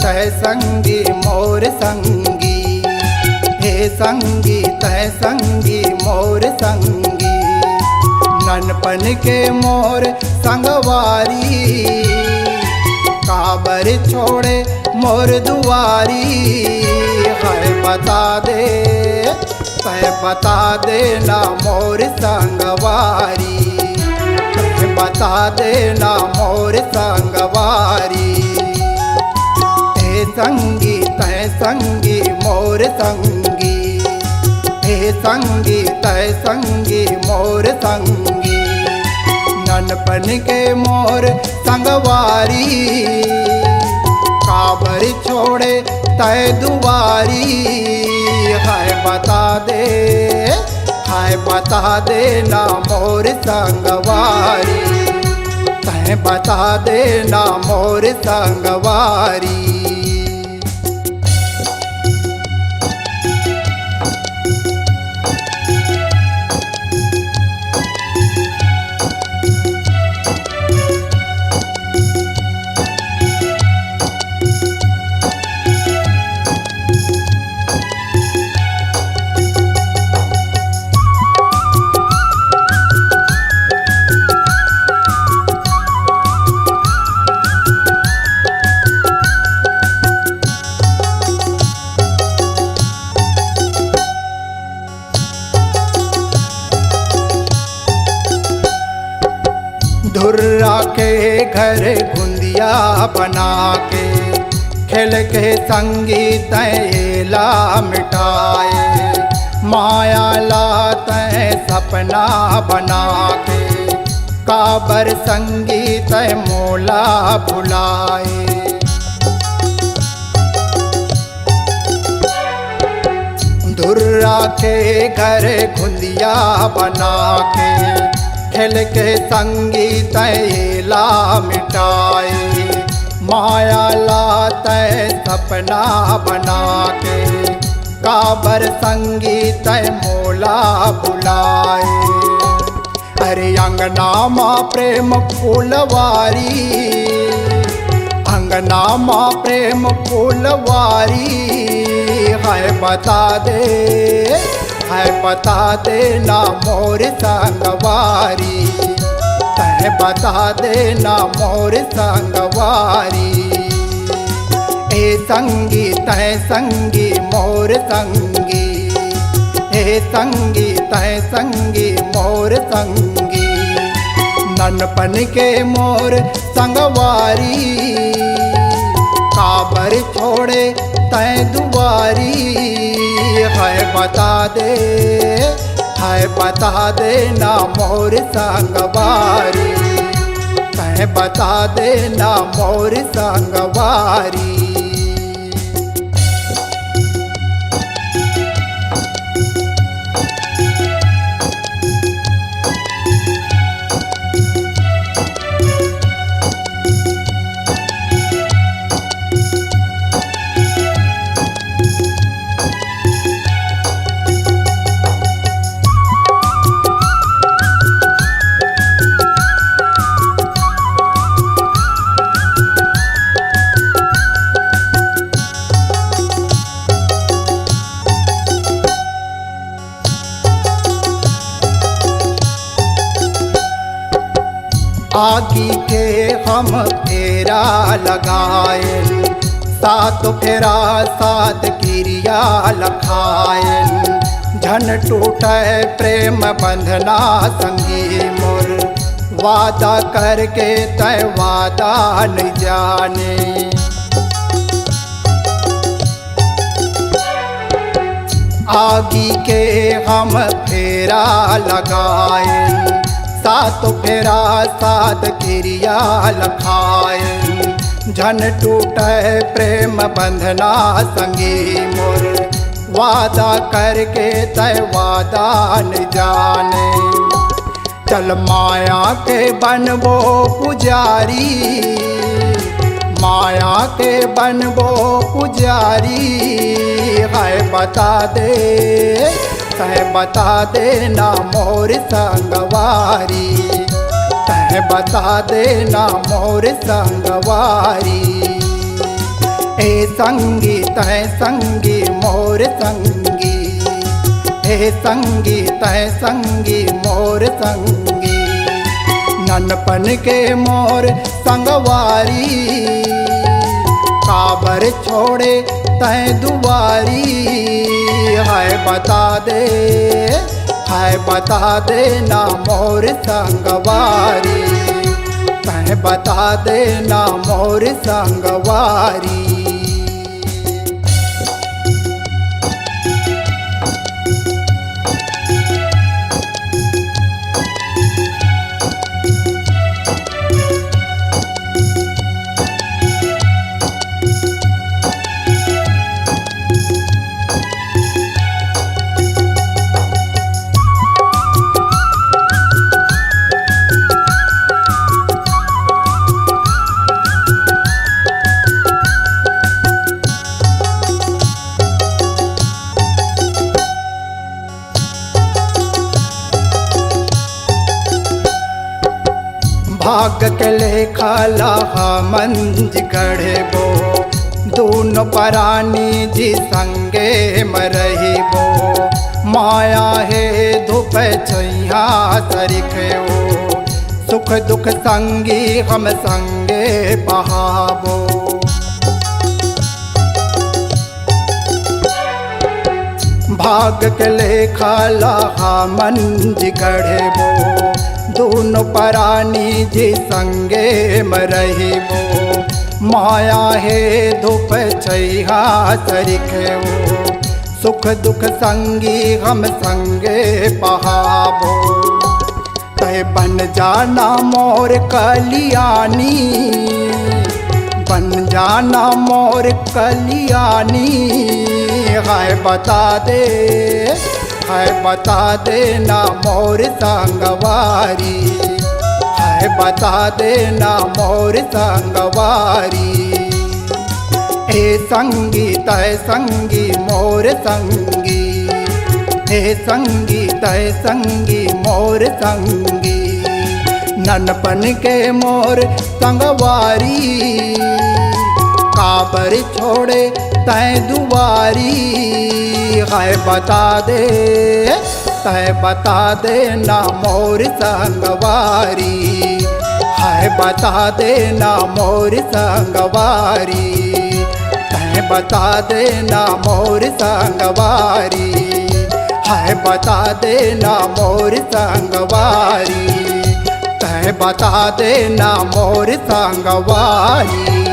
तय संगी मोर संगी, हे संगी तय संगी मोर संगी। ननपन के मोर संगवारी, काबर छोड़े मोर दुआरी। है बता दे तय बता देना मोर संगवारी, बता देना मोर संगवारी। हे संगी तय संगी मोर संगी, हे संगी तय संगी मोर संगी। ननपन के मोर संगवारी, काबर छोड़े तय दुआरी। है बता दे है बता देना मोर संगवारी, तय बता देना मोर संगवारी। धुर्रा के घर घुंदिया बना के, खेल के संगी तैला मिटाए। माया लाते सपना बना के, काबर संगी तय मोला भुलाए। धुर्रा के घर घुंदिया बना के, खेल के संगी तैला मिटाए। माया लाते सपना बना के, काबर संगी तय मोला बुलाए। अरे अंगना माँ प्रेम फूलवारी, अंगना माँ प्रेम फूलवारी। है बता दे है बता देना मोर संगवारी, तय बता देना मोर संगवारी। ए संगी तय संगी मोर संगी, हे संगी तय संगी मोर संगी। ननपन के मोर संगवारी, काबर छोड़े तय दुआरी। है बता दे है बता देना मोर संगवारी, तय बता देना मोर संगवारी। आगी के हम फेरा लगाए, सात फेरा सात क्रिया लखाए। झन टूटे प्रेम बंधना संगी मोर, वादा करके तय वादा न जाने। आगी के हम फेरा लगाए, सात फेरा सात क्रिया लखाए। झन टूटे प्रेम बंधना संगी मोर, वादा करके तय वादा न जाने। चल माया के बनबो पुजारी, माया के बनबो पुजारी। है बता दे तय बता देना मोर संगवारी, तय बता देना मोर संगवारी। हे संगी तय संगी मोर संगी, हे संगी तय संगी मोर संगी। ननपन के मोर संगवारी, काबर छोड़े तय दुआरी। हाय बता दे, हाय बता दे ना मोर संगवारी, तय बता दे ना मोर संगवारी। भाग के लेखा लाहा मंज गढ़बो, दोनों प्राणी जी संगे मरहिबो। माया है धूप छैया सरिखो, सुख दुख संगी हम संगे बहाबो। भाग के लेखा लाहा मंज गढ़बो, दोनों प्राणी जी संगे मरहिबो। माया है धूप छैया सरिखो, सुख दुख संगी हम संगे बहाबो। तय बन जाना मोर कलियानी, बन जाना मोर कलियानी। हाय बता दे, हाय बता दे ना मोर संगवारी, हाय बता दे ना मोर संगवारी। हे संगी तय संगी मोर संगी, हे संगी तय संगी मोर संगी। ननपन के मोर संगवारी, काबर छोड़े तय दुआरी। हाय बता दे, तय बता दे ना मोर संगवारी, हाय बता दे ना मोर संगवारी, तय बता दे ना मोर संगवारी, हाय बता दे ना मोर संगवारी, तय बता दे ना मोर संगवारी।